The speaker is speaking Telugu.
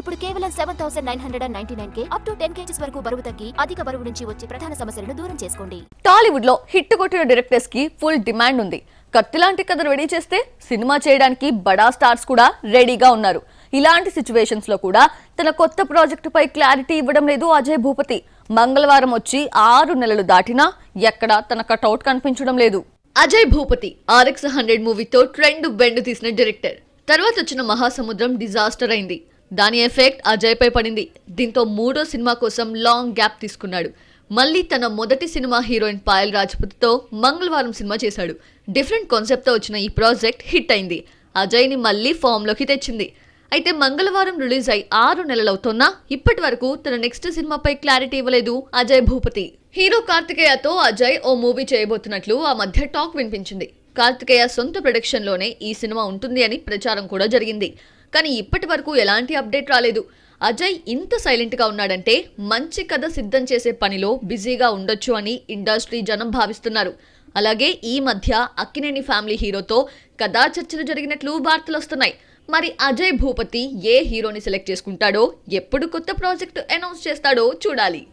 ఇప్పుడు కేవలం 7,999 అప్ టు 10 kgs వరకు బరువు తగ్గి అధిక బరువు నుంచి వచ్చే ప్రధాన సమస్యలను దూరం చేసుకోండి. టాలీవుడ్ లో హిట్ కొట్టిన డైరెక్టర్స్ కి ఫుల్ డిమాండ్ ఉంది. కత్తిలాంటి కథ రెడీ చేస్తే సినిమా చేయడానికి బడా స్టార్స్ కూడా రెడీగా ఉన్నారు. ఇలాంటి సిచ్యువేషన్స్ లో కూడా తన కొత్త ప్రాజెక్టు పై క్లారిటీ ఇవ్వడం లేదు అజయ్ భూపతి. మంగళవారం వచ్చి 6 నెలలు దాటినా ఎక్కడా తన కటౌట్ కనిపించడం లేదు. అజయ్ భూపతి RX 100 మూవీతో ట్రెండ్ బెండ్ తీసిన డైరెక్టర్. తర్వాత వచ్చిన మహాసముద్రం డిజాస్టర్ అయింది. దాని ఎఫెక్ట్ అజయ్ పై పడింది. దీంతో 3వ సినిమా కోసం లాంగ్ గ్యాప్ తీసుకున్నాడు. మళ్ళీ తన మొదటి సినిమా హీరోయిన్ పాయల్ రాజ్పుత్తో మంగళవారం సినిమా చేశాడు. డిఫరెంట్ కాన్సెప్ట్ తో వచ్చిన ఈ ప్రాజెక్ట్ హిట్ అయింది. అజయ్ ని మళ్ళీ ఫామ్ లోకి తెచ్చింది. అయితే మంగళవారం రిలీజ్ అయి 6 నెలలవుతున్నా ఇప్పటి వరకు తన నెక్స్ట్ సినిమాపై క్లారిటీ ఇవ్వలేదు అజయ్ భూపతి. హీరో కార్తికేయతో అజయ్ ఓ మూవీ చేయబోతున్నట్లు ఆ మధ్య టాక్ వినిపించింది. కార్తికేయ సొంత ప్రొడక్షన్ లోనే ఈ సినిమా ఉంటుంది అని ప్రచారం కూడా జరిగింది. కానీ ఇప్పటి వరకు ఎలాంటి అప్డేట్ రాలేదు. అజయ్ ఇంత సైలెంట్ గా ఉన్నాడంటే మంచి కథ సిద్ధం చేసే పనిలో బిజీగా ఉండొచ్చు అని ఇండస్ట్రీ జనం భావిస్తున్నారు. అలాగే ఈ మధ్య అక్కినేని ఫ్యామిలీ హీరోతో కథా చర్చలు జరిగినట్లు వార్తలు వస్తున్నాయి. మరి అజయ్ భూపతి ఏ హీరోని సెలెక్ట్ చేసుకుంటాడో, ఎప్పుడు కొత్త ప్రాజెక్టు అనౌన్స్ చేస్తాడో చూడాలి.